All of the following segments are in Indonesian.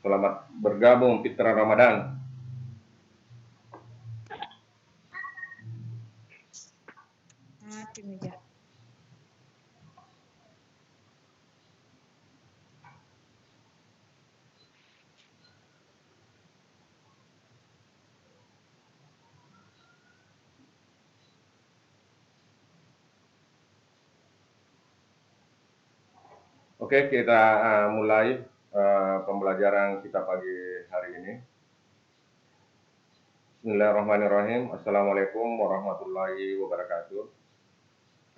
Selamat bergabung Fitra Ramadan. Oke, kita mulai pembelajaran kita pagi hari ini. Bismillahirrahmanirrahim. Assalamualaikum warahmatullahi wabarakatuh.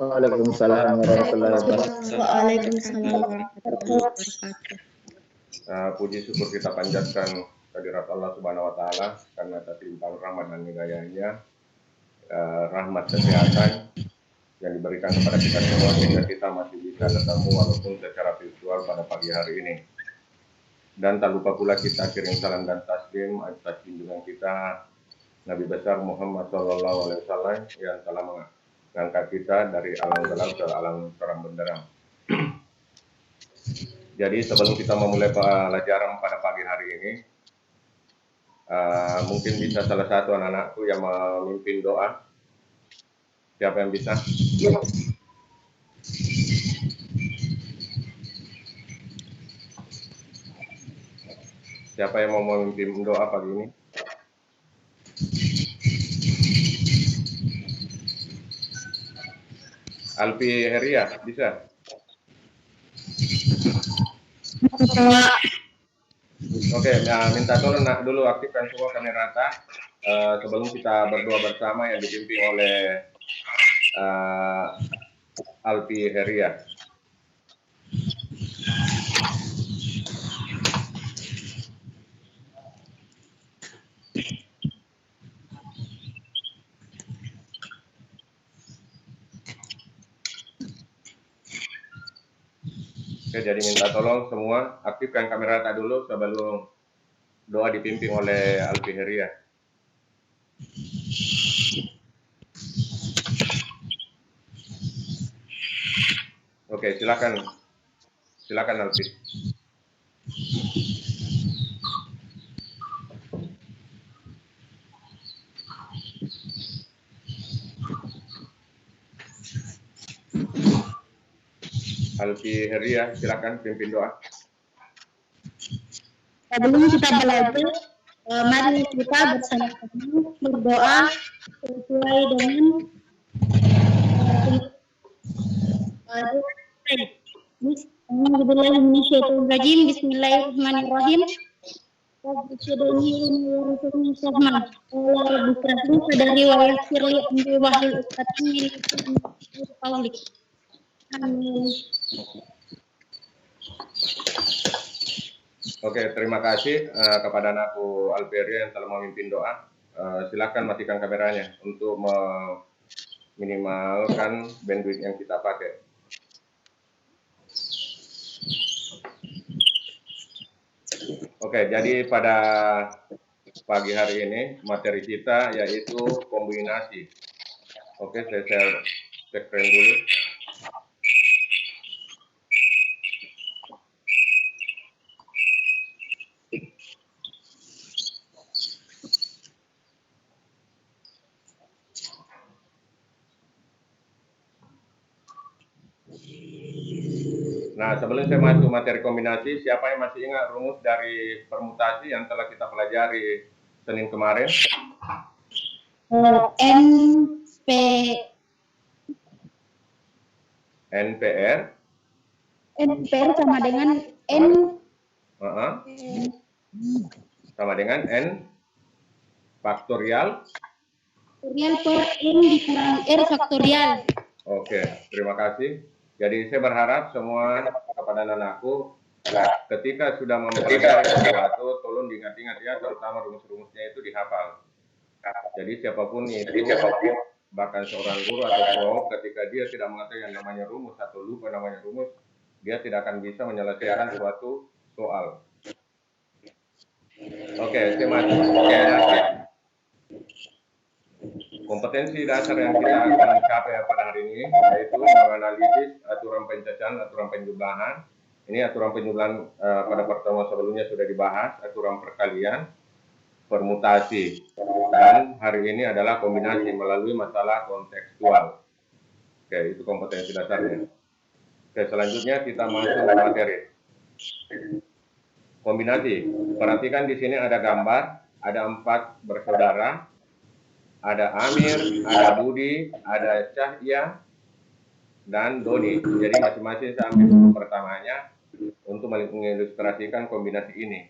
Waalaikumsalam warahmatullahi wabarakatuh. Waalaikumsalam warahmatullahi wabarakatuh. Puji syukur kita panjatkan kehadirat Allah Subhanahu wa taala karena atas limpahan rahmat dan hidayahnya, rahmat kesehatan yang diberikan kepada kita semua sehingga kita masih bisa ketemu walaupun secara virtual pada pagi hari ini. Dan tak lupa pula kita kirim salam dan taslim atas junjungan kita Nabi besar Muhammad SAW yang telah mengangkat kita dari alam gelap ke alam terang benderang. Jadi sebelum kita memulai pelajaran pada pagi hari ini, mungkin bisa salah satu anak-anakku yang memimpin doa. Siapa yang bisa? Siapa yang mau memimpin doa pagi ini? Alfi Heria, bisa? Oke, minta tolong dulu aktifkan semua kamera sebelum kita berdoa bersama yang dipimpin oleh Alfi Heria. Oke, jadi minta tolong semua aktifkan kamera dulu sebelum doa dipimpin oleh Alfi Heria. Oke, silakan Alfi. Alfi Heria, silakan pimpin doa. Sebelum kita belajar, mari kita bersama-sama berdoa sesuai dengan Bismillahirrahmanirrahim. Oke, terima kasih kepada anakku Alperia yang telah memimpin doa. Silakan matikan kameranya untuk meminimalkan bandwidth yang kita pakai. Oke, jadi pada pagi hari ini materi kita yaitu kombinasi. Oke, saya share screen dulu. Nah, sebelum saya masuk materi kombinasi, siapa yang masih ingat rumus dari permutasi yang telah kita pelajari Senin kemarin? NPR sama dengan N sama dengan N faktorial per N dikurang R faktorial. Oke, terima kasih. Jadi saya berharap semua kepada anakku ketika sudah mempelajari sesuatu, tolong diingat-ingat ya, terutama rumus-rumusnya itu dihafal. Jadi siapapun bahkan seorang guru atau psikolog, ketika dia tidak mengetahui yang namanya rumus atau lupa namanya rumus, dia tidak akan bisa menyelesaikan suatu soal. Oke, saya masuk. Kompetensi dasar yang kita akan capai pada hari ini yaitu menganalisis aturan pencacahan, aturan penjumlahan Ini aturan penjumlahan pada pertemuan sebelumnya sudah dibahas, aturan perkalian, permutasi, dan hari ini adalah kombinasi melalui masalah kontekstual. Oke, itu kompetensi dasarnya. Oke, selanjutnya kita masuk ke materi. Kombinasi. Perhatikan di sini ada gambar, ada 4 bersaudara, ada Amir, ada Budi, ada Cahya, dan Doni. Jadi masing-masing saya ambil dulu pertamanya untuk mengilustrasikan kombinasi ini.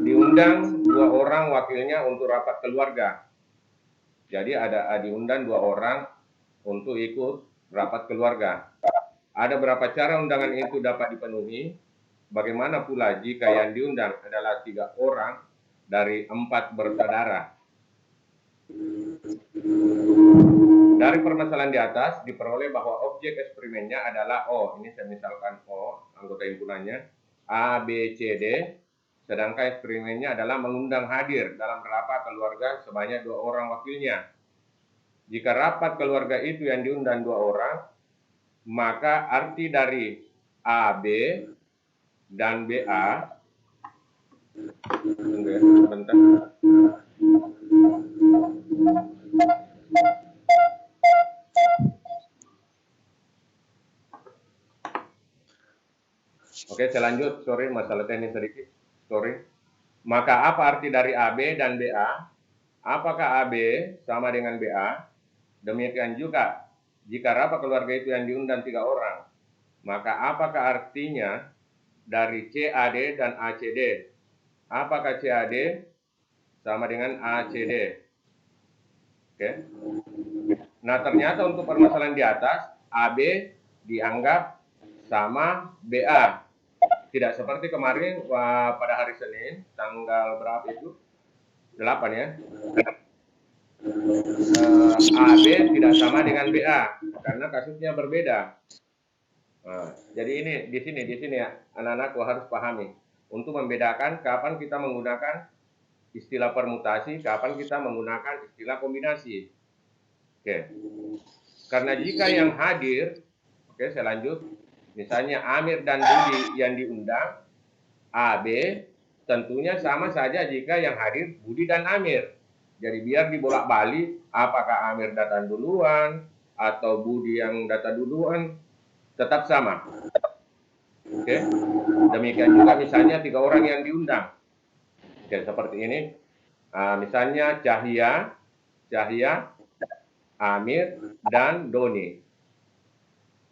Diundang 2 orang wakilnya untuk rapat keluarga. Jadi diundang 2 orang untuk ikut rapat keluarga. Ada berapa cara undangan itu dapat dipenuhi? Bagaimana pula jika yang diundang adalah 3 orang dari 4 bersaudara? Dari permasalahan di atas diperoleh bahwa objek eksperimennya adalah O. Ini saya misalkan O, anggota himpunannya, A, B, C, D. Sedangkan eksperimennya adalah mengundang hadir dalam rapat keluarga sebanyak 2 orang wakilnya. Jika rapat keluarga itu yang diundang 2 orang, maka arti dari AB dan BA, bentar. Oke, saya lanjut. Sorry, masalah teknis sedikit. Sorry. Maka apa arti dari AB dan BA? Apakah AB sama dengan BA? Demikian juga, jika rapat keluarga itu yang diundang 3 orang, maka apakah artinya dari CAD dan ACD? Apakah CAD sama dengan ACD? Oke. Nah, ternyata untuk permasalahan di atas, AB dianggap sama BA. Tidak seperti kemarin pada hari Senin, tanggal berapa itu? 8 ya. AB tidak sama dengan BA karena kasusnya berbeda. Nah, jadi ini di sini ya anak-anakku harus pahami untuk membedakan kapan kita menggunakan istilah permutasi, kapan kita menggunakan istilah kombinasi. Oke. Karena jika yang hadir, oke saya lanjut. Misalnya Amir dan Budi yang diundang, AB tentunya sama saja jika yang hadir Budi dan Amir. Jadi biar dibolak-balik, apakah Amir datang duluan atau Budi yang datang duluan, tetap sama. Oke. Demikian juga misalnya 3 orang yang diundang. Oke, seperti ini. Misalnya Cahya, Amir, dan Doni.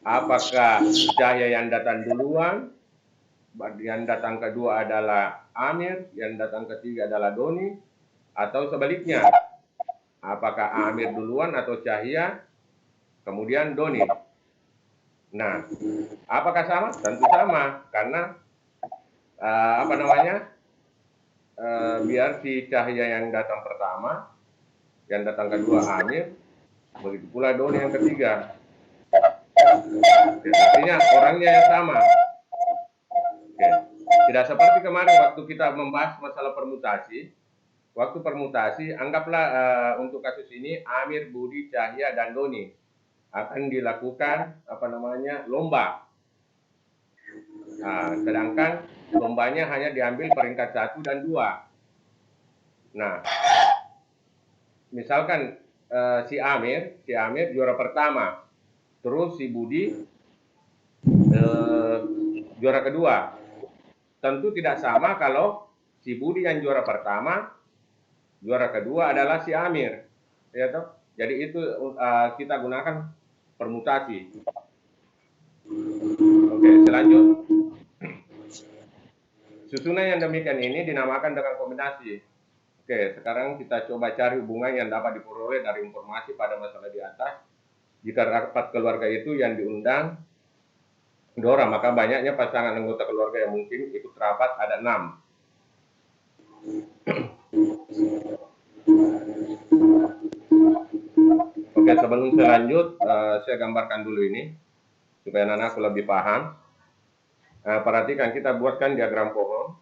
Apakah Cahya yang datang duluan, yang datang kedua adalah Amir, yang datang ketiga adalah Doni, atau sebaliknya? Apakah Amir duluan atau Cahya, kemudian Doni? Nah, apakah sama? Tentu sama, karena biar si Cahya yang datang pertama, yang datang kedua Amir, begitu pula Doni yang ketiga. Artinya orangnya yang sama. Oke. Tidak seperti kemarin waktu kita membahas masalah permutasi. Waktu permutasi, anggaplah untuk kasus ini Amir, Budi, Cahya, dan Doni akan dilakukan lomba. Sedangkan lombanya hanya diambil peringkat 1 dan 2. Nah, misalkan si Amir juara pertama, terus si Budi juara kedua. Tentu tidak sama kalau si Budi yang juara pertama, juara kedua adalah si Amir. Ya toh? Jadi itu kita gunakan permutasi. Oke, selanjut. Susunan yang demikian ini dinamakan dengan kombinasi. Oke, sekarang kita coba cari hubungan yang dapat diperoleh dari informasi pada masalah di atas. Jika rapat keluarga itu yang diundang 2 orang, maka banyaknya pasangan anggota keluarga yang mungkin ikut rapat ada 6. Oke, sebelum saya lanjut, saya gambarkan dulu ini supaya anak-anak lebih paham. Perhatikan, kita buatkan diagram pohon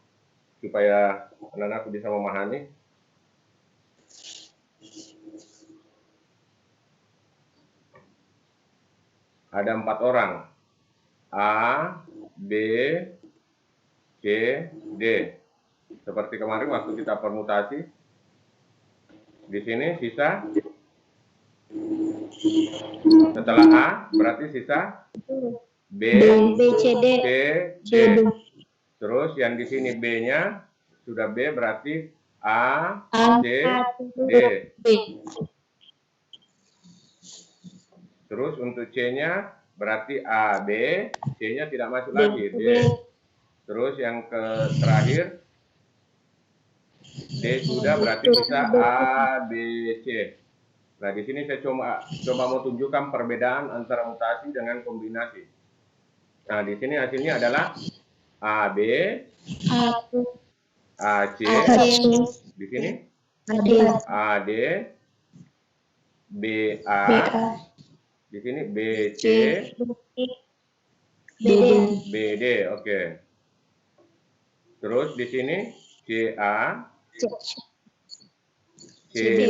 supaya anak-anak bisa memahami. ada 4 orang. A, B, C, D. Seperti kemarin waktu kita permutasi. Di sini sisa setelah A berarti sisa B, B, C, D. C, D. Terus yang di sini B-nya sudah B berarti A, C, D. B. Terus untuk C-nya berarti A, B, C-nya tidak masuk lagi, D. Terus yang terakhir D sudah berarti sisa A, B, C. Nah, di sini saya coba mau tunjukkan perbedaan antara mutasi dengan kombinasi. Nah, di sini hasilnya adalah AB, AC, di sini AD, BA, di sini BC, BD, oke. Terus di sini CA, CD,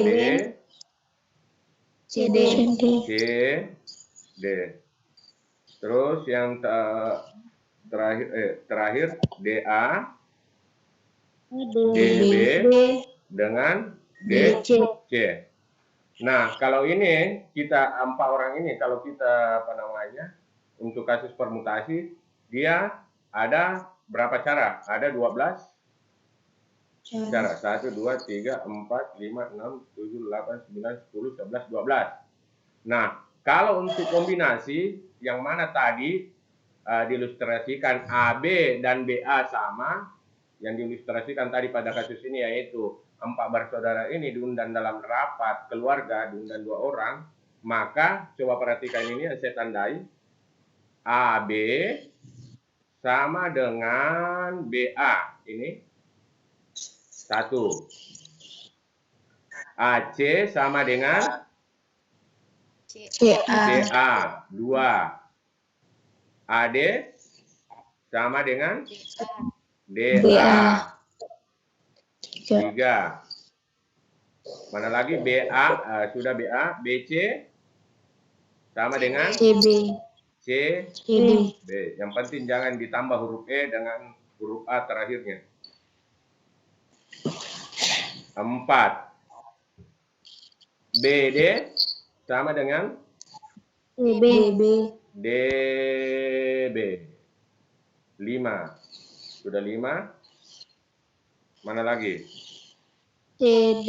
CD. Terus yang terakhir DA, DB dengan DC. Nah, kalau ini kita 4 orang ini, kalau kita untuk kasus permutasi, dia ada berapa cara? Ada 12 cara. 1, 2, 3, 4, 5, 6, 7, 8, 9, 10, 11, 12. Nah, kalau untuk kombinasi, yang mana tadi diilustrasikan AB dan BA sama, yang diilustrasikan tadi pada kasus ini yaitu 4 bersaudara ini diundang dalam rapat keluarga, diundang 2 orang, maka coba perhatikan ini yang saya tandai. AB sama dengan BA, ini 1. AC sama dengan CA, 2. AD sama dengan DA, 3. Mana lagi? BA, sudah BA. BC sama dengan C, B. Yang penting jangan ditambah huruf E dengan huruf A terakhirnya. 4. BD sama dengan DB. 5. Sudah 5. Mana lagi? CD.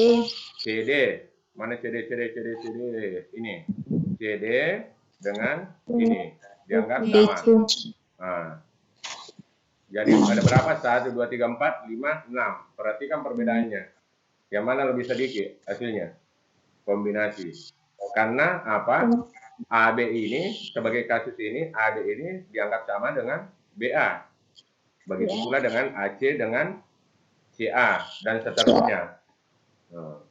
Mana CD? Ini. CD dengan ini. Dianggap sama. Nah. Jadi ada berapa? 1, 2, 3, 4, 5, 6. Perhatikan perbedaannya. Yang mana lebih sedikit hasilnya? Kombinasi. Karena apa? AB ini, sebagai kasus ini, AD ini dianggap sama dengan BA. Begitu pula dengan AC dengan CA dan seterusnya. Nah,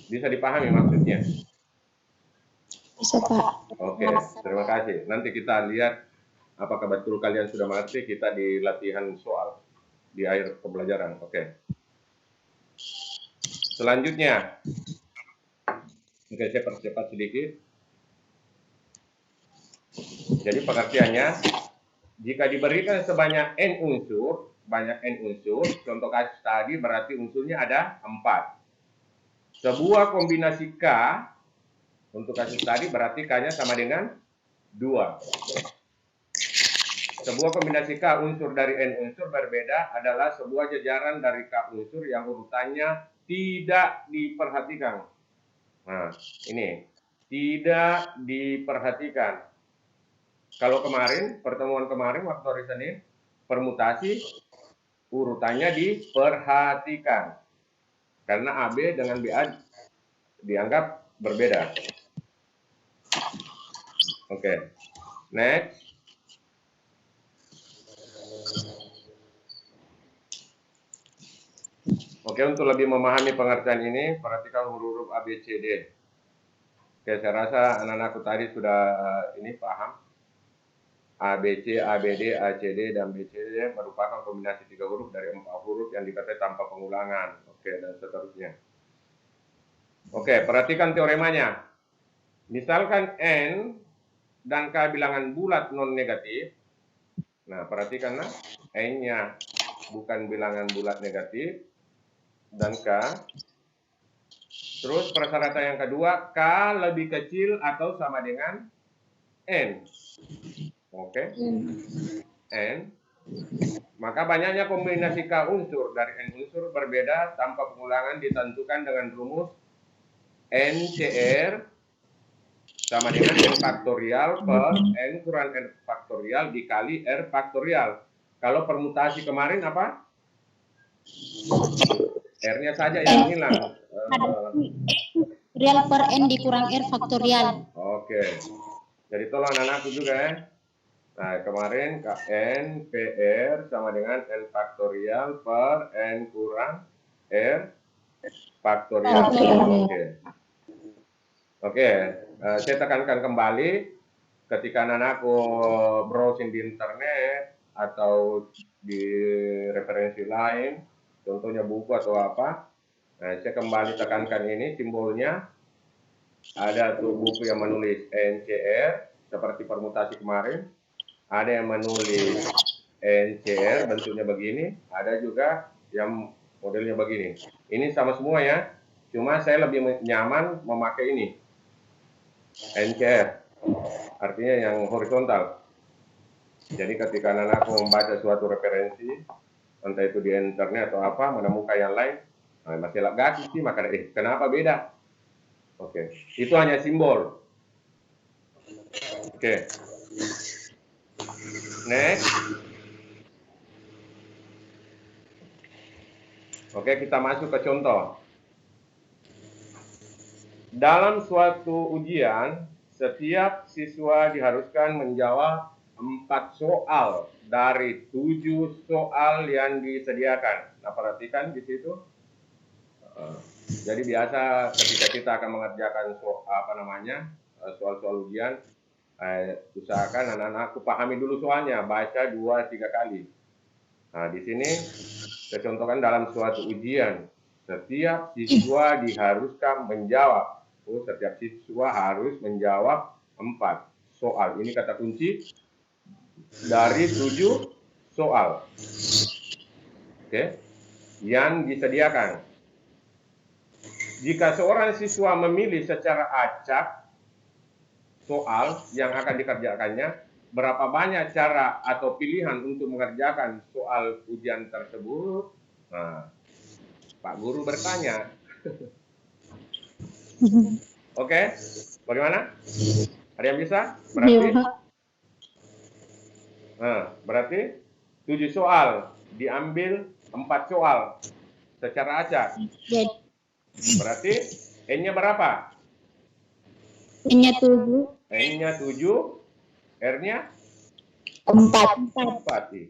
bisa dipahami maksudnya? Bisa, Pak. Oke, terima kasih. Nanti kita lihat apakah betul kalian sudah mengerti, kita di latihan soal di akhir pembelajaran. Oke. Selanjutnya, oke, saya percepat sedikit. Jadi pengertiannya, jika diberikan sebanyak N unsur, contoh kasus tadi berarti unsurnya ada 4. Sebuah kombinasi K, untuk kasus tadi berarti K-nya sama dengan 2. Sebuah kombinasi K unsur dari N unsur berbeda adalah sebuah jajaran dari K unsur yang urutannya tidak diperhatikan. Nah, ini tidak diperhatikan. Kalau kemarin, pertemuan kemarin waktu hari Senin, permutasi urutannya diperhatikan. Karena AB dengan BA dianggap berbeda. Oke. Next. Oke, untuk lebih memahami pengertian ini, perhatikan huruf A, B, C, D. Oke, saya rasa anak-anakku tadi sudah ini paham. A, B, C, A, B, D, A, C, D, dan B, C, D merupakan kombinasi 3 huruf dari 4 huruf yang dikatai tanpa pengulangan. Oke, dan seterusnya. Oke, perhatikan teoremanya. Misalkan N dan K bilangan bulat non negatif. Nah, perhatikan nah, N-nya bukan bilangan bulat negatif dan K. Terus persyaratan yang kedua, K lebih kecil atau sama dengan N. Oke. N. Maka banyaknya kombinasi K unsur dari N unsur berbeda tanpa pengulangan ditentukan dengan rumus NCR sama dengan N faktorial per N kurang N faktorial dikali R faktorial. Kalau permutasi kemarin apa? R-nya saja yang hilang. Real per N dikurang R faktorial. Oke. Jadi tolong anak-anakku juga ya. Nah, kemarin N PR sama dengan N faktorial per N kurang R faktorial. Oke. Oke, saya tekankan kembali ketika anakku browsing di internet atau di referensi lain, contohnya buku atau apa, nah, saya kembali tekankan ini simbolnya. Ada tuh buku yang menulis NCR seperti permutasi kemarin, ada yang menulis NCR bentuknya begini, ada juga yang modelnya begini. Ini sama semua ya, cuma saya lebih nyaman memakai ini. NCR artinya yang horizontal. Jadi ketika anak membaca suatu referensi, entah itu di internet atau apa, menemukan yang lain, nah, masih lagi sih, maka kenapa beda? Oke, itu hanya simbol. Oke, next. Oke, kita masuk ke contoh. Dalam suatu ujian, setiap siswa diharuskan menjawab 4 soal dari 7 soal yang disediakan. Nah, perhatikan di situ. Jadi biasa ketika kita akan mengerjakan soal-soal ujian, usahakan anak-anakku pahami dulu soalnya, baca 2-3 kali. Nah, di sini saya contohkan dalam suatu ujian, setiap siswa diharuskan menjawab. Setiap siswa harus menjawab 4 soal. Ini kata kunci dari 7 soal. Oke, yang disediakan. Jika seorang siswa memilih secara acak soal yang akan dikerjakannya, berapa banyak cara atau pilihan untuk mengerjakan soal ujian tersebut? Nah, Pak Guru bertanya. Oke, bagaimana? Ada yang bisa? Berarti 7 soal diambil 4 soal secara acak. Berarti N-nya berapa? N-nya 7. N-nya 7, R-nya 4.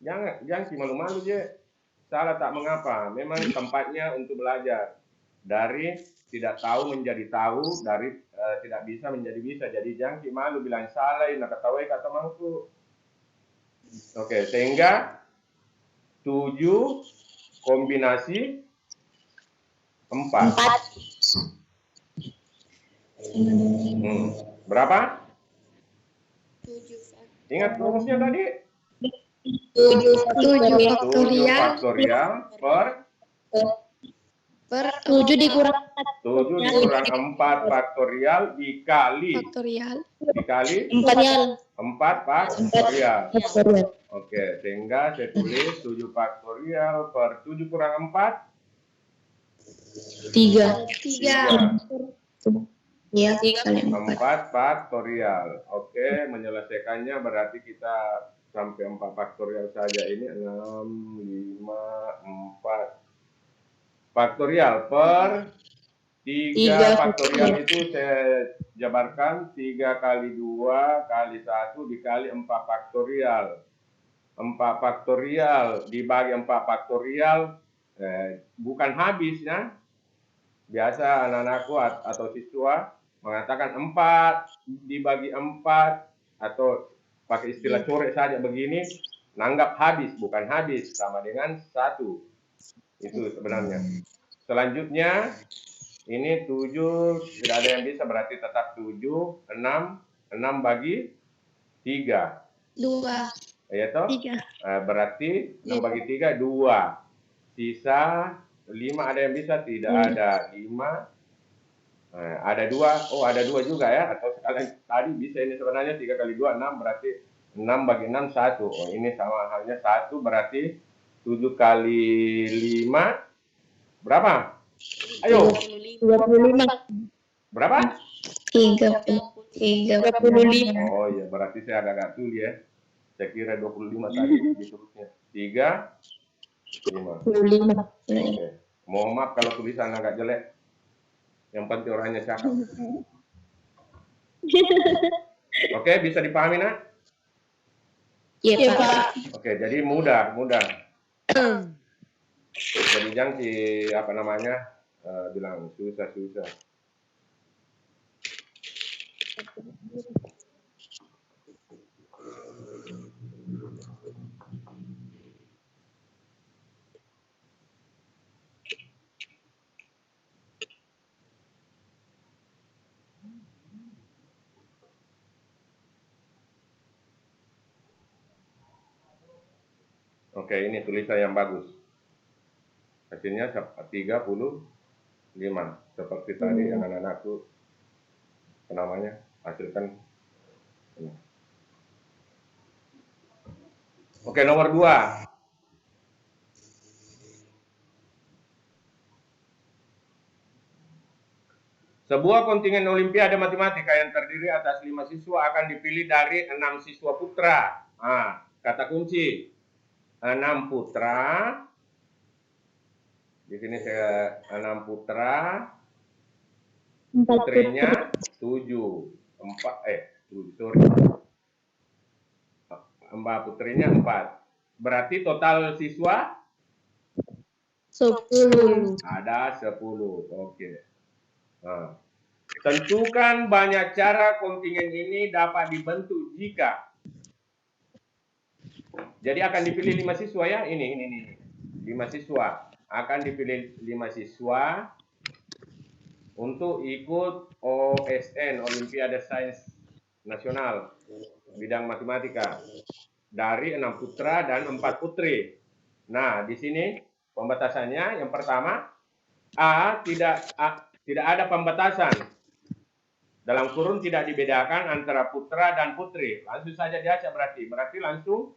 Jangan sih malu-malu je. Salah tak mengapa. Memang tempatnya untuk belajar. Dari tidak tahu menjadi tahu, dari tidak bisa menjadi bisa. Jadi jangan malu bilang salah, nak ketahui kata mangku. Oke, sehingga 7 kombinasi 4. Berapa? 7. Ingat rumusnya tadi? 7 faktorial per 7 dikurang 4 faktorial dikali 4 faktorial. Oke, sehingga saya tulis 7 faktorial per 7 kurang 4 3. 4 faktorial. Oke, menyelesaikannya berarti kita sampai 4 faktorial saja. Ini 6, 5, 4 faktorial per 3 faktorial itu saya jabarkan 3 kali 2 kali 1 dikali 4 faktorial. 4 faktorial dibagi 4 faktorial bukan habis ya. Biasa anak-anakku atau siswa mengatakan 4 dibagi 4 atau pakai istilah coret saja begini, nanggap habis, bukan habis, sama dengan 1. Itu sebenarnya. Selanjutnya ini 7 tidak ada yang bisa, berarti tetap 7, 6, 6 bagi 3. 2. Ya toh? 3. Berarti 6 bagi 3, 2. Sisa 5 ada yang bisa? Tidak ada. 5. Ada 2. Oh, ada 2 juga ya. Atau sekalian tadi bisa ini sebenarnya 3 kali 2, 6. Berarti 6 bagi 6, 1. Oh, ini sama halnya 1. Berarti 7 kali 5. Berapa? Ayo. 25. Berapa? 35. Oh iya, berarti saya agak tuli ya. Saya kira 25 tadi diturutnya. 3, 5. 25. Oke. Mohon maaf kalau tulisan agak jelek. Yang penting orangnya cakep. Oke, bisa dipahami nak? Iya, Pak. Oke, jadi mudah. Jadi jangan apa namanya bilang susah. Oke, ini tulisan yang bagus. Hasilnya 35. Seperti tadi anak-anakku namanya hasilkan. Oke, nomor 2. Sebuah kontingen Olimpiade Matematika yang terdiri atas 5 siswa akan dipilih dari 6 siswa putra. Kata kunci 6 putra. Di sini saya 6 putra. Putrinya 7. 4 putrinya 4. Berarti total siswa 10. ada 10. Oke. Tentukan banyak cara kontingen ini dapat dibentuk jika. Jadi akan dipilih 5 siswa ya. Ini 5 siswa. Akan dipilih 5 siswa untuk ikut OSN, Olimpiade Sains Nasional bidang matematika dari 6 putra dan 4 putri. Nah, di sini pembatasannya yang pertama tidak ada pembatasan. Dalam kurung tidak dibedakan antara putra dan putri. Langsung saja diacak berarti. Berarti langsung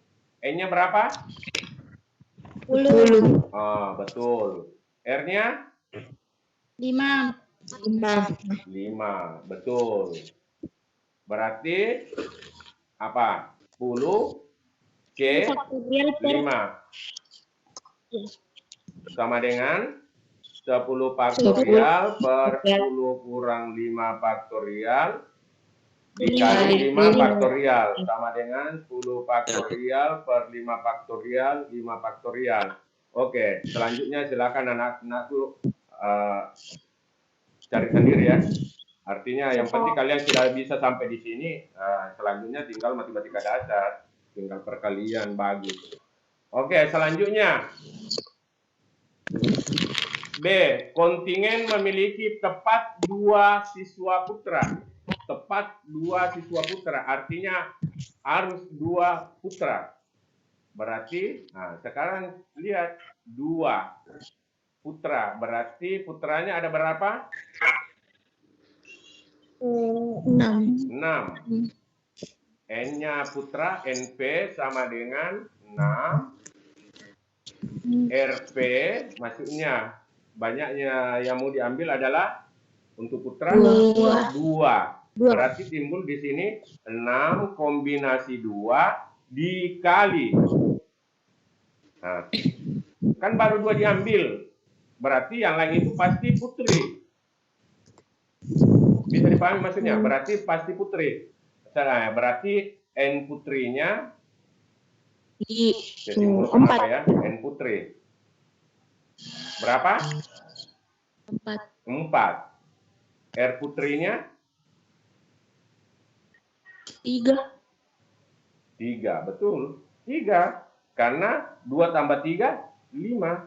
N-nya berapa? 10. Betul. R-nya? 5. 5. Betul. Berarti apa? 10 C 5 sama dengan 10 faktorial per 10 kurang 5 faktorial dikali 5 faktorial sama dengan 10 faktorial per 5 faktorial 5 faktorial. Oke, selanjutnya silakan anak-anakku cari sendiri ya. Artinya yang penting kalian sudah bisa sampai di sini. Selanjutnya tinggal matematika dasar, tinggal perkalian bagus. Oke, selanjutnya B. Kontingen memiliki tepat 2 siswa putra. Tepat 2 siswa putra, artinya harus 2 putra. Berarti, sekarang lihat 2 putra. Berarti putranya ada berapa? 6. N-nya putra, NP sama dengan 6. RP, maksudnya banyaknya yang mau diambil adalah untuk putra 2. Berarti timbul di sini 6 kombinasi 2 dikali. Kan baru 2 diambil. Berarti yang lain itu pasti putri. Bisa dipahami maksudnya? Berarti pasti putri. Berarti N putrinya timbul 4 ya, N putri. Berapa? 4. R putrinya 3. Betul. 3. Karena 2 tambah 3, 5.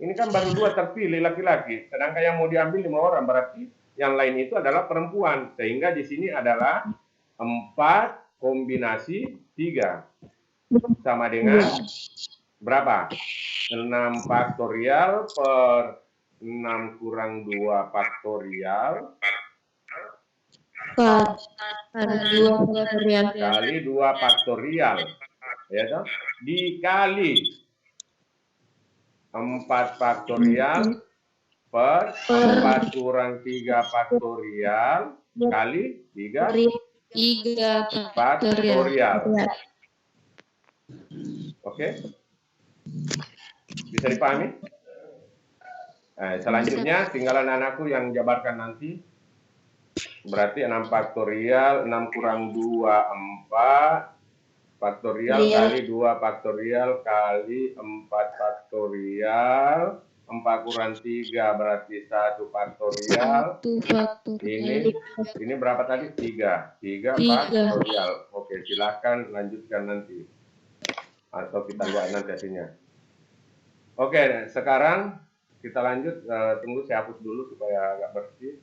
Ini kan baru 2 terpilih laki-laki. Sedangkan yang mau diambil 5 orang. Berarti yang lain itu adalah perempuan. Sehingga di sini adalah 4 kombinasi 3 sama dengan berapa? 6 faktorial per 6 kurang 2 faktorial kali 2 faktorial, ya toh? Dikali 4 faktorial per 4 kurang 3 faktorial kali 3 faktorial. Oke? Bisa dipahami? Selanjutnya tinggal anakku yang jabarkan nanti. Berarti 6 faktorial, 6 kurang 2, 4 faktorial kali 2 faktorial kali 4 faktorial, 4 kurang 3 berarti 1 faktorial. Ini berapa tadi? 3 faktorial. Oke, silakan lanjutkan nanti. Atau kita lihat nanti hasilnya. Oke, sekarang kita lanjut. Tunggu saya hapus dulu supaya agak bersih.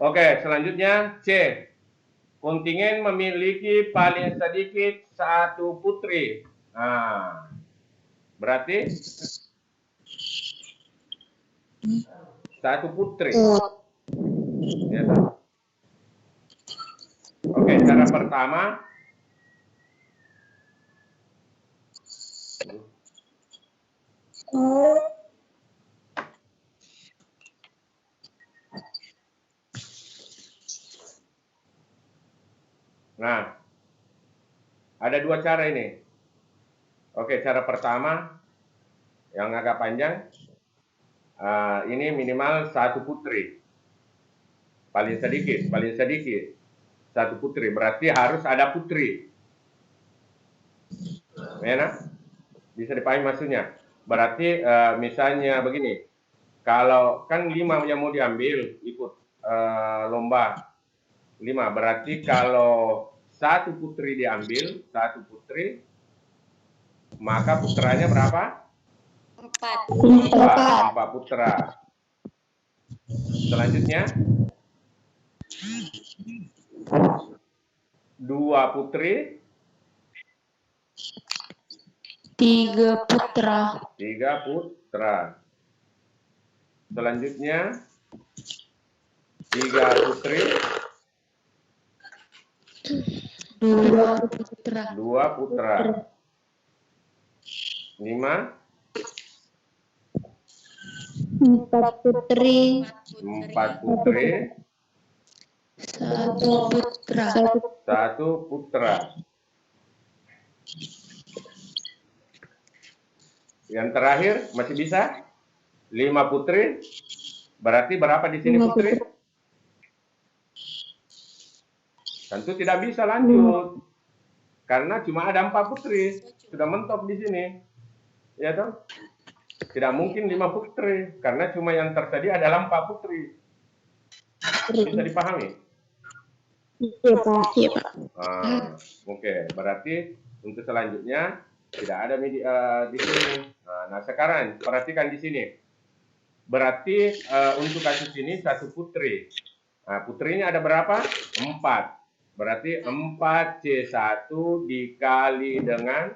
Oke, selanjutnya C. Kontingen memiliki paling sedikit 1 putri. Nah, berarti 1 putri. Ya, oke, cara pertama. Nah, ada 2 cara ini. Oke, cara pertama yang agak panjang. Ini minimal 1 putri. Paling sedikit 1 putri. Berarti harus ada putri. Enak? Bisa dipahami maksudnya? Berarti misalnya begini. Kalau kan 5 yang mau diambil ikut lomba 5. Berarti kalau 1 putri diambil, 1 putri, maka putranya berapa? 4 putra. Selanjutnya 2 putri, 3 putra. 3 putra. Selanjutnya 3 putri, 2 putra. 2 putra. 5 4 putri. 4 putri, 1 putra. 1 putra. Yang terakhir masih bisa 5 putri. Berarti berapa di sini putri? Tentu tidak bisa lanjut. Karena cuma ada 4 putri. Sudah mentok di sini. Ya toh? Tidak mungkin 5 putri. Karena cuma yang tersedia adalah 4 putri. Bisa dipahami? Iya, Pak. Iya, Pak. Oke. Berarti untuk selanjutnya tidak ada di sini. Nah, sekarang perhatikan di sini. Berarti untuk kasus ini 1 putri. Nah, putrinya ada berapa? 4. Berarti 4C1 dikali dengan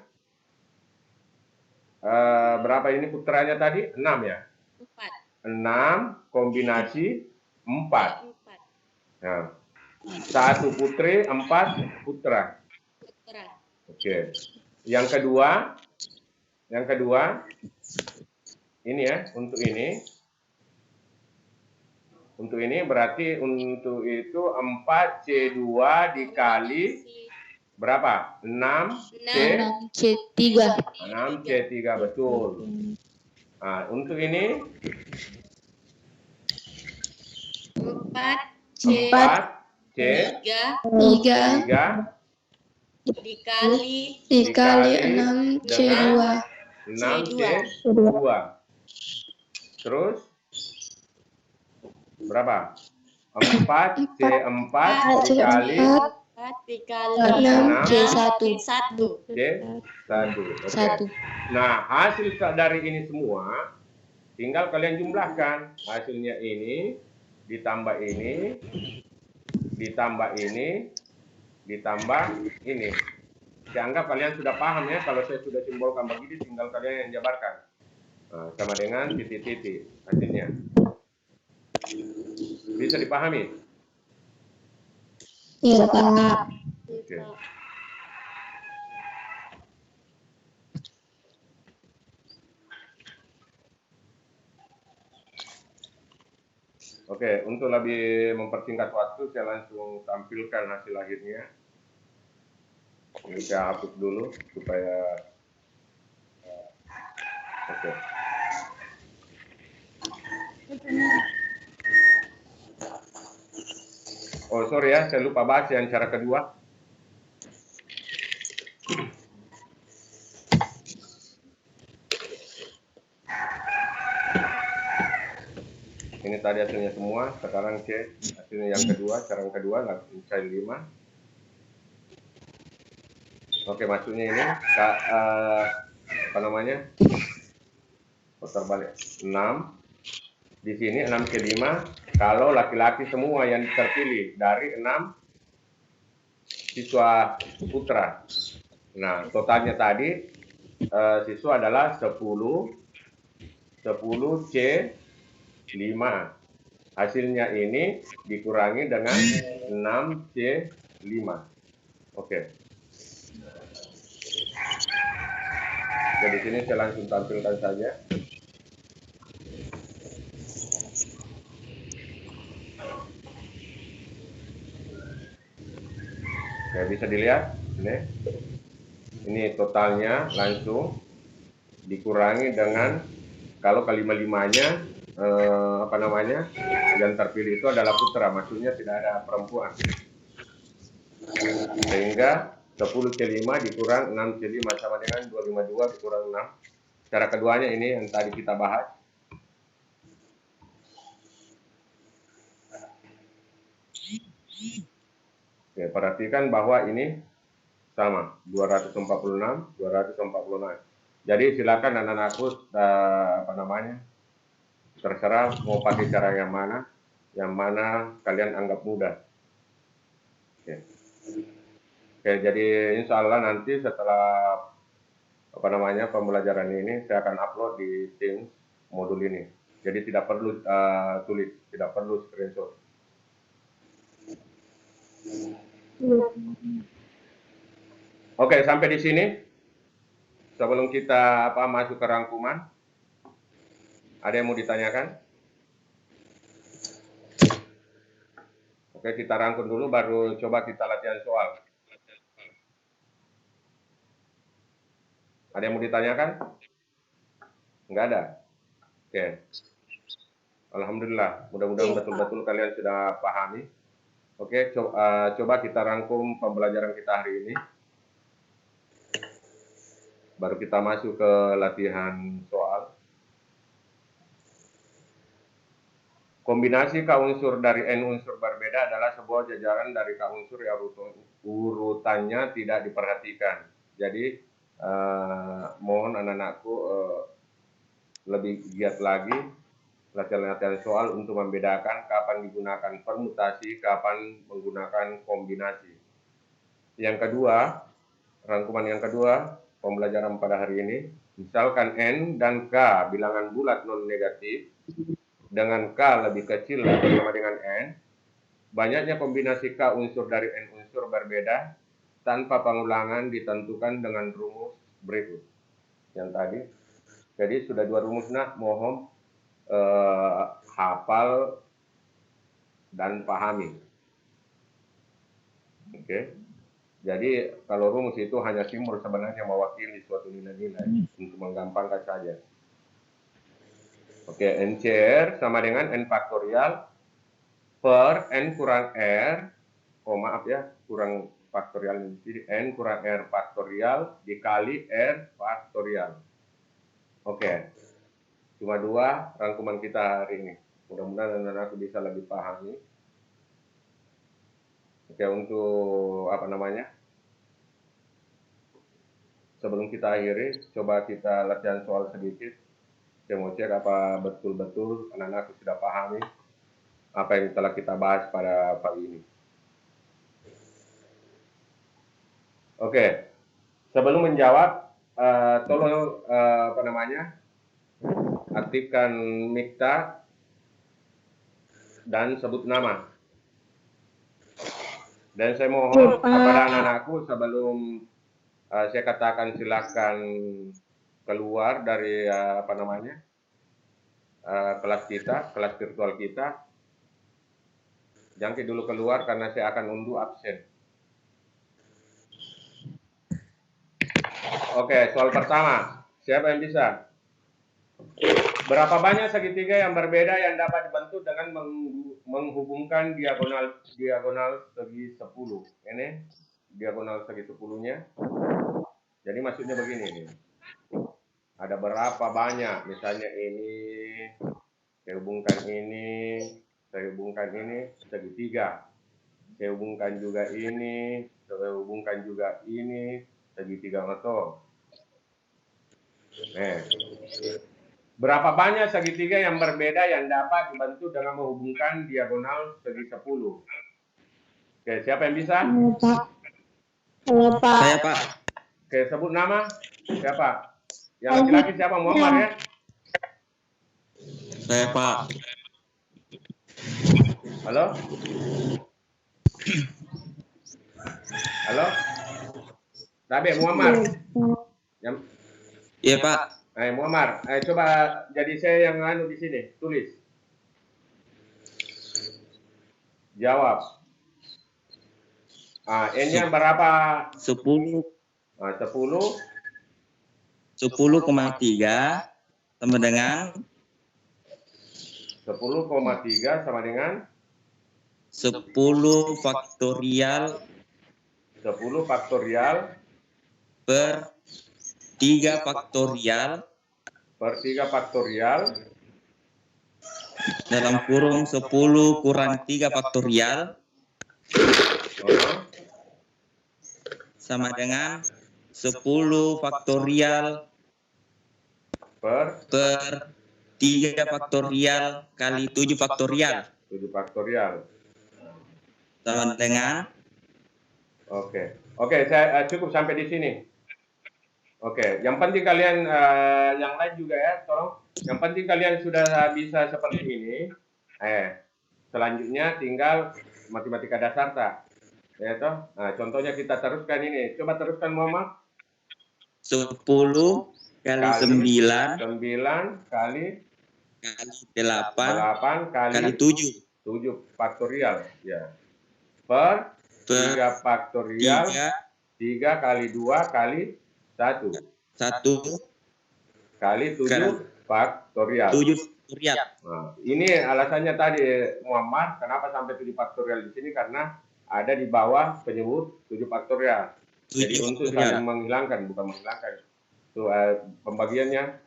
berapa ini putranya tadi? 6 ya? 6 kombinasi 4. Nah, 1 putri, 4 putra. Oke. Yang kedua ini ya, untuk ini Untuk ini berarti untuk itu 4C2 dikali berapa? 6C 6C3. 6C3, betul. Nah, untuk ini 4C3 dikali 6C2. 6C2. Terus berapa? 4C4 dikali 6C1. C1. Oke. Nah, hasil dari ini semua tinggal kalian jumlahkan. Hasilnya ini ditambah ini ditambah ini ditambah ini. Saya anggap kalian sudah paham ya. Kalau saya sudah simbolkan begini, tinggal kalian yang jabarkan. Nah, sama dengan titik-titik hasilnya. Bisa dipahami? Iya, Pak. Oke. Oke, untuk lebih mempersingkat waktu, saya langsung tampilkan hasil akhirnya. Ini saya hapus dulu supaya oke. Oh, sorry ya, saya lupa bahas yang cara kedua. Ini tadi hasilnya semua, sekarang cek hasilnya yang kedua, cara yang kedua, langsung cair 5. Oke, maksudnya ini, apa namanya, putar balik, 6. Di sini 6C5, kalau laki-laki semua yang terpilih dari 6 siswa putra. Nah, totalnya tadi siswa adalah 10C5. Hasilnya ini dikurangi dengan 6C5. Oke. Jadi sini saya langsung tampilkan saja. Ya, bisa dilihat ini totalnya langsung dikurangi dengan kalau kelima-limanya apa namanya yang terpilih itu adalah putra, maksudnya tidak ada perempuan, sehingga 10C5 dikurang 6C5 sama dengan 252 dikurang 6. Cara keduanya ini yang tadi kita bahas. Oke, perhatikan bahwa ini sama 246 246. Jadi silakan anak-anakku apa namanya terserah mau pakai cara yang mana kalian anggap mudah. Oke. Oke, jadi insya Allah nanti setelah apa namanya pembelajaran ini saya akan upload di Teams modul ini. Jadi tidak perlu tulis, tidak perlu screenshot. Oke, sampai di sini. Sebelum kita masuk ke rangkuman, ada yang mau ditanyakan? Oke, kita rangkum dulu baru coba kita latihan soal. Ada yang mau ditanyakan? Enggak ada? Oke. Alhamdulillah, mudah-mudahan betul-betul kalian sudah pahami. Oke, coba kita rangkum pembelajaran kita hari ini. Baru kita masuk ke latihan soal. Kombinasi K unsur dari N unsur berbeda adalah sebuah jajaran dari K unsur yang urutannya tidak diperhatikan. Jadi, mohon anak-anakku lebih giat lagi latihan-latihan soal untuk membedakan kapan digunakan permutasi, kapan menggunakan kombinasi. Yang kedua, rangkuman yang kedua, pembelajaran pada hari ini, misalkan N dan K bilangan bulat non negatif, dengan K lebih kecil atau sama dengan N, banyaknya kombinasi K unsur dari N unsur berbeda tanpa pengulangan ditentukan dengan rumus berikut. Yang tadi, jadi sudah 2 rumus, nah mohon hafal dan pahami. Oke. Jadi kalau rumus itu hanya simbol sebenarnya mewakili suatu nilai-nilai untuk menggampangkan saja. Oke, NCR sama dengan N faktorial per N kurang R, oh maaf ya, kurang faktorial di sini, N kurang R faktorial dikali R faktorial. Oke, cuma 2 rangkuman kita hari ini. Mudah-mudahan anak-anakku bisa lebih pahami. Oke, untuk apa namanya? Sebelum kita akhiri, coba kita latihan soal sedikit. Saya mau cek apa betul-betul anak-anakku sudah pahami apa yang telah kita bahas pada pagi ini. Oke, sebelum menjawab, tolong apa namanya, aktifkan mikta dan sebut nama. Dan saya mohon kepada anak-anakku sebelum saya katakan silakan keluar dari apa namanya kelas kita, kelas virtual kita. Jangan dulu keluar karena saya akan unduh absen. Oke, soal pertama. Siapa yang bisa? Berapa banyak segitiga yang berbeda yang dapat dibentuk dengan menghubungkan diagonal segi 10? Ini diagonal segi 10-nya. Jadi maksudnya begini nih. Ada berapa banyak? Misalnya ini, saya hubungkan ini segitiga. Saya hubungkan juga ini, segitiga atau. Nah, berapa banyak segitiga yang berbeda yang dapat dibentuk dengan menghubungkan diagonal segi 10? Oke, siapa yang bisa? Saya, Pak. Oke, sebut nama. Siapa? Yang laki-laki siapa? Muhammad ya? Saya, Pak. Halo? Halo? Tabe Muhammad. Iya, Pak. Muhammad, coba jadi saya yang anu di sini, tulis. Jawab. N-nya berapa? 10. 10. 10,3 sama dengan 10,3 sama dengan 10 faktorial 10 faktorial per 3 faktorial per 3 faktorial dalam kurung 10 kurang 3 faktorial sama dengan 10 faktorial per 3 faktorial kali 7 faktorial 7 faktorial. sama dengan Oke, saya cukup sampai di sini. Oke, yang penting kalian yang lain juga ya, tolong. Yang penting kalian sudah bisa seperti ini. Selanjutnya tinggal matematika dasar tak? Ya toh. Nah, contohnya kita teruskan ini. Coba teruskan Muhammad. 10 kali 9 kali 8 kali 7 faktorial ya. Per 3 faktorial 3 kali 2 kali 1 kali 7 faktorial. 7 faktorial. Nah, ini alasannya tadi Muhammad kenapa sampai 7 faktorial di sini karena ada di bawah penyebut 7 faktorial. Jadi untuk saling menghilangkan, bukan menghilangkan. So, pembagiannya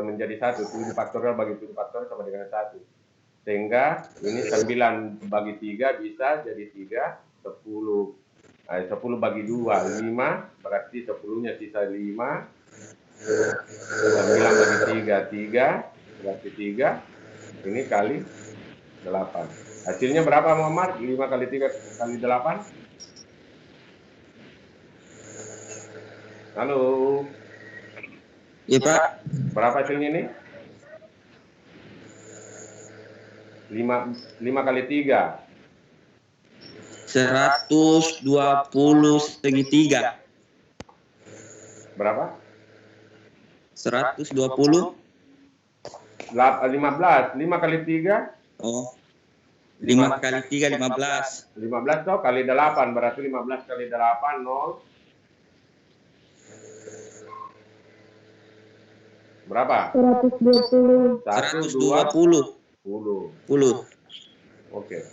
menjadi 1, 7 faktorial bagi 7 faktorial sama dengan 1. Sehingga ini 9 bagi 3 bisa jadi 3, 10. 10 bagi 2, 5, berarti 10-nya sisa 5. 9 bagi 3, 3, berarti 3. Ini kali 8. Hasilnya berapa Muhammad? 5 kali 3 kali 8? Halo. Iya, Pak. Berapa hasilnya ini? 5 kali 3. 120 segitiga. Berapa? 120. 15. 5 kali 3? Oh. 5 kali 3 15. 15 toh kali 8 berarti 15 kali 8 0. Berapa? 120. 120. 10. Oke.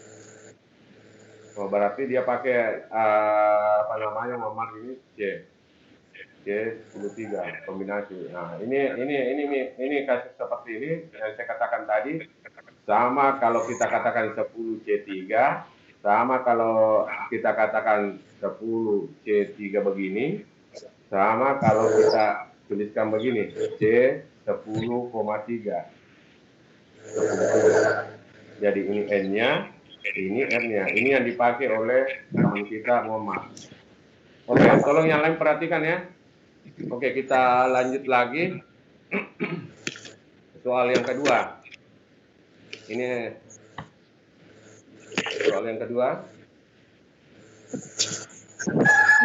Oh, berarti dia pakai apa namanya nomor ini C 13 kombinasi. Nah, ini kasus seperti ini yang saya katakan tadi sama kalau kita katakan 10C3 sama kalau kita katakan 10C3 begini sama kalau kita tuliskan begini C 10,3. Jadi ini N-nya, ini R-nya. Ini yang dipakai oleh teman kita Muhammad. Oke, tolong yang lain perhatikan ya. Oke, kita lanjut lagi. Soal yang kedua. Ini soal yang kedua.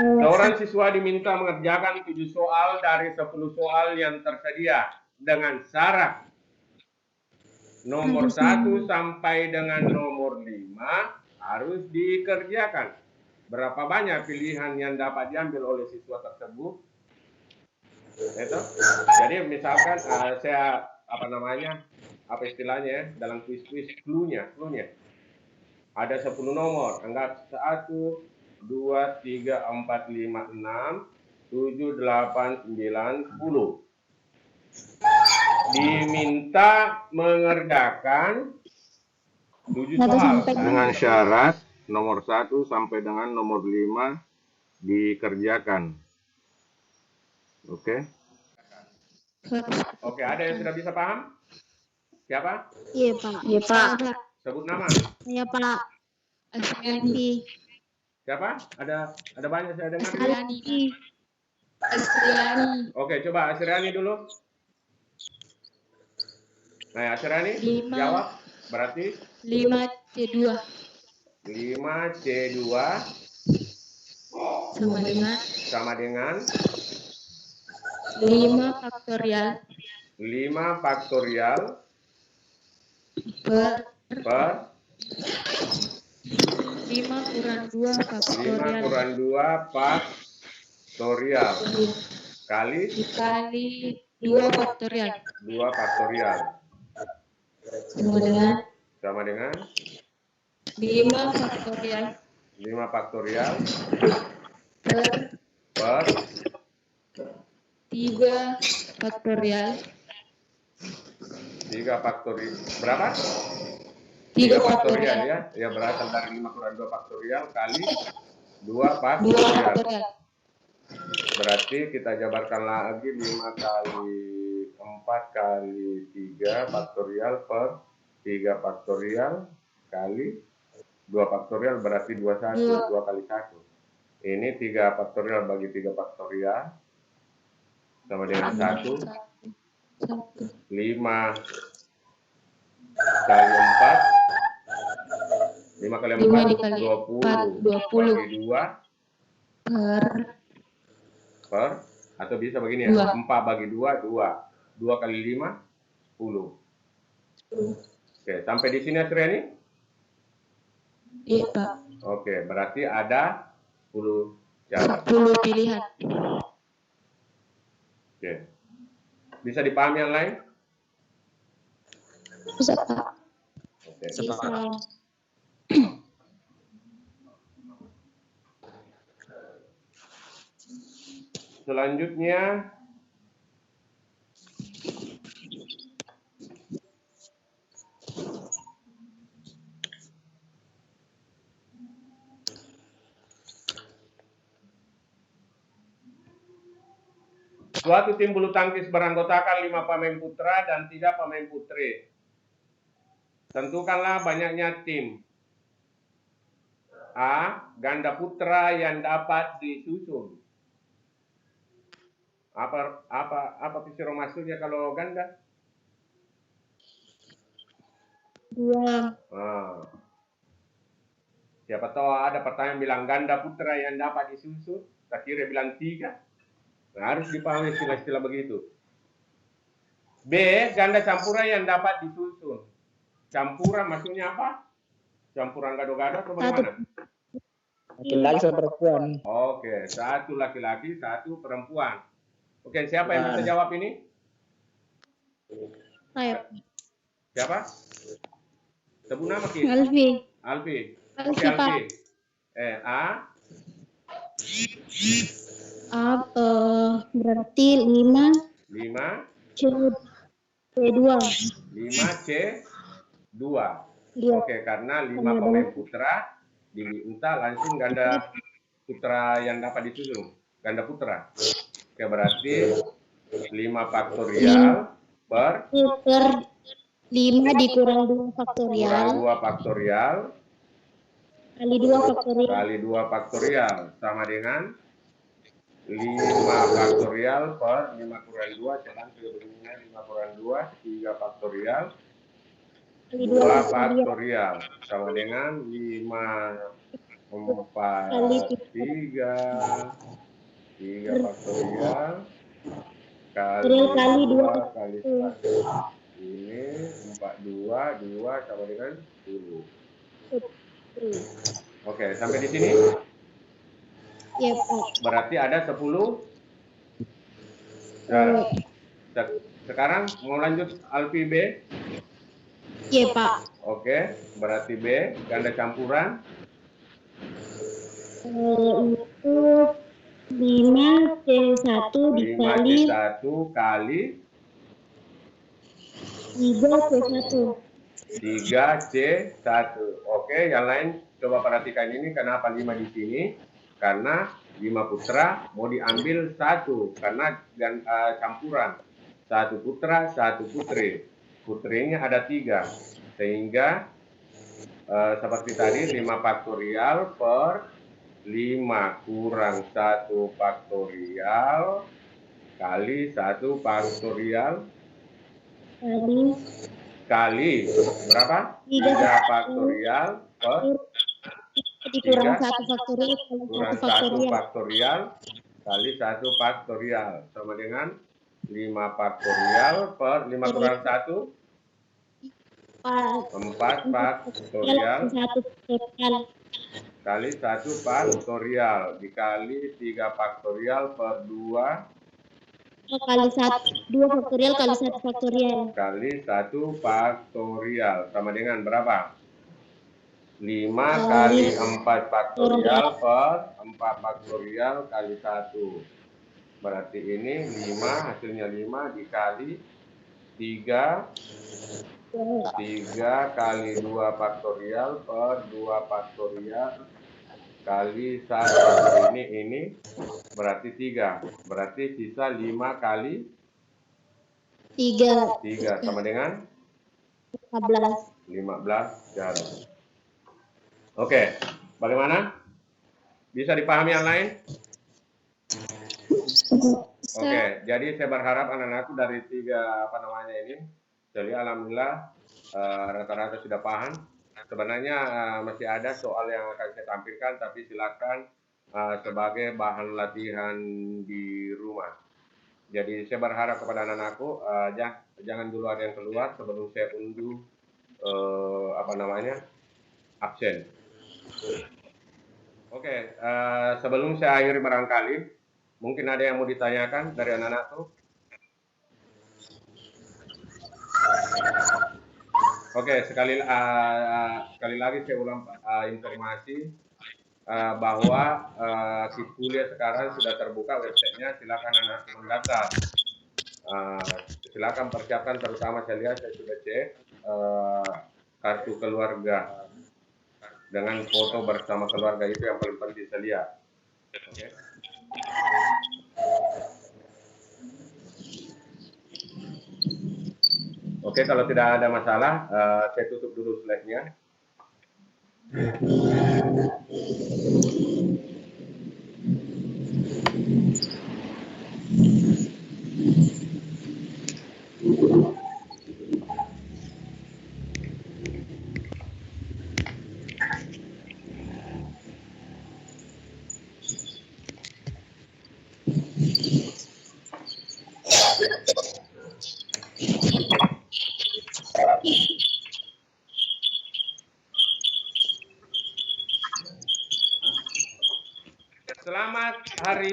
Seorang siswa diminta mengerjakan 7 soal dari 10 soal yang tersedia dengan syarat nomor 1 sampai dengan nomor 5 harus dikerjakan. Berapa banyak pilihan yang dapat diambil oleh siswa tersebut? Itu. Jadi misalkan saya apa istilahnya dalam kuis-kuis clue-nya. Ada 10 nomor, anggap 1, 2, 3, 4, 5, 6, 7, 8, 9, 10. Diminta mengerjakan 7 soal dengan syarat nomor 1 sampai dengan nomor 5 dikerjakan. Oke. Oke, ada yang sudah bisa paham? Siapa? Iya, Pak. Iya, Pak. Sebut nama. Iya, Pak. Asriani. Siapa? Ada banyak saya dengar. Asriani. Oke, coba Asriani dulu. Nah, Asriani 5. jawab. Berarti 5C2 5C2 sama dengan 5 faktorial 5 faktorial per per 5 kurang 2 5 faktorial kurang 2 faktorial kali dikali 2 faktorial 2 faktorial sama dengan 5 faktorial 5 faktorial per per 3 faktorial 3 faktorial berapa? 3 faktorial faktorial ya. Ya berasal dari 5 kurang 2 faktorial kali 2 2 faktorial. faktorial Berarti kita jabarkan lagi 5 kali 4 kali 3 faktorial per 3 faktorial kali 2 faktorial berarti 21, 2 kali 1. Ini 3 faktorial bagi 3 faktorial sama dengan 1. 5 kali 4. 5 kali 4, 20. 20 Bagi 2 per atau bisa begini ya. 2. 4 bagi 2, 2. 2 kali 5, 10. Oke, sampai di sini Asriani? Iya, Pak. Oke, berarti ada 10 cara. 10 pilihan. Oke. Bisa dipahami yang lain? Bisa, Pak. Oke. Bisa. Selanjutnya suatu tim bulu tangkis beranggotakan 5 pemain putra dan 3 pemain putri. Tentukanlah banyaknya tim. A. Ganda putra yang dapat disusun. Apa pisiro maksudnya kalau ganda? 2. Siapa tahu ada pertanyaan bilang ganda putra yang dapat disusun. Tak kira bilang 3. Nah, harus dipahami istilah-istilah begitu. B. Ganda campuran yang dapat disusun. Campuran maksudnya apa? campuran gado-gado atau Satu. bagaimana? Laki-laki sama perempuan. Oke, satu laki-laki, satu perempuan. Oke, siapa yang bisa jawab ini? Saya. Siapa? Sebut nama Ki. Alfi. Alfi. Alfi, Oke, Alfi. Pak. Berarti 5 5 C2. 5C2. Iya. Oke, karena 5 pemain putra diminta langsung ganda putra yang dapat disusun. Ganda putra. Oke, berarti 5 faktorial per Per 5 dikurang 2 faktorial kurang 2 faktorial kali 2 faktorial kali 2 faktorial sama dengan 5 faktorial per 5 kurang 2, sekarang sebetulnya 5 kurang 2, 3 faktorial kali 2 2 faktorial sama dengan 5 4 3 faktorial kali 2 kali 1. Ini 42 sama dengan 10. Oke, sampai di sini ya Pak. berarti ada 10 jarak. Sekarang mau lanjut Alfi B. Ya Pak. Oke, berarti B ganda campuran Itu 5 C1 dikali 5C1 kali 3 C1. 3C1. Oke, yang lain coba perhatikan ini kenapa 5 di sini? Karena 5 putra mau diambil 1 karena campuran. 1 putra, 1 putri. Putrinya ada 3. Sehingga seperti tadi 5 faktorial per 5 kurang 1 faktorial kali 1 faktorial kali berapa? 3 faktorial per dikurang 1 faktorial kali kurang 1 faktorial 1 faktorial kali 1 faktorial sama dengan 5 faktorial per 5 kurang 1 4 faktorial 1 faktorial kali 1 faktorial dikali 3 faktorial per 2 kali 2 faktorial kali 1 faktorial kali 1 faktorial sama dengan berapa? 5 kali 4 faktorial per 4 faktorial kali 1. Berarti ini 5 hasilnya 5 dikali 3 kali 2 faktorial per 2 faktorial kali 1. Ini berarti 3. Berarti sisa 5 kali 3 sama dengan 15 jarak. Oke, bagaimana? Bisa dipahami yang lain? Oke, jadi saya berharap anak-anakku dari 3 ini, jadi alhamdulillah rata-rata sudah paham. Sebenarnya masih ada soal yang akan saya tampilkan, tapi silakan sebagai bahan latihan di rumah. Jadi saya berharap kepada anak-anakku jangan dulu ada yang keluar sebelum saya unduh absen. Oke, sebelum saya akhiri barangkali, mungkin ada yang mau ditanyakan dari anak-anakku. Oke, sekali lagi saya ulang informasi bahwa KIP kuliah sekarang sudah terbuka websitenya, silakan anak mendaftar. Silakan persiapkan, terutama saya lihat saya sudah cek kartu keluarga dengan foto bersama keluarga, itu yang paling penting saya lihat. Oke. Oke, kalau tidak ada masalah, saya tutup dulu slide-nya.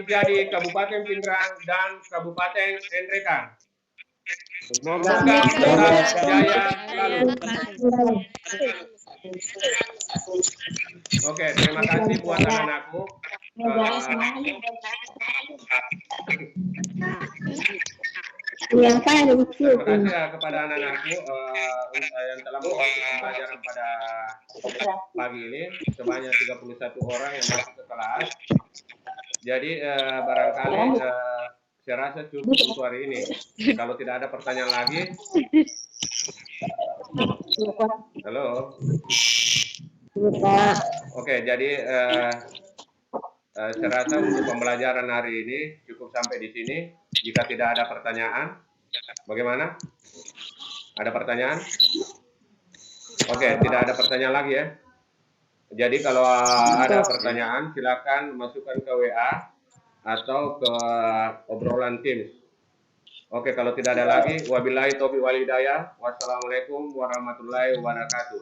menjadi Kabupaten Pindrang dan Kabupaten Nrekang. Semoga Semoga tetap jaya selalu. Oke, terima kasih buat anak-anakku. Yang kan Terima kasih ya kepada anak-anakku yang telah mengikuti pembelajaran pada pagi ini. Sebanyak 31 orang yang masuk ke kelas. Jadi barangkali saya rasa cukup untuk hari ini. Kalau tidak ada pertanyaan lagi. Halo. Oke, jadi saya rasa untuk pembelajaran hari ini cukup sampai di sini. Jika tidak ada pertanyaan, bagaimana? Ada pertanyaan? Oke, tidak ada pertanyaan lagi ya. Jadi kalau ada pertanyaan, silakan masukkan ke WA atau ke obrolan Teams. Oke, kalau tidak ada lagi, wabillahi taufiq wal hidayah. Wassalamualaikum warahmatullahi wabarakatuh.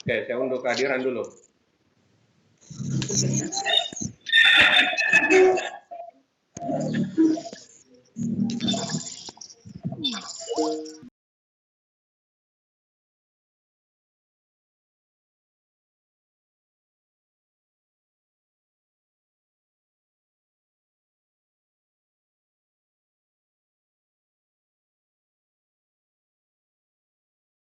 Oke, saya undur kehadiran dulu.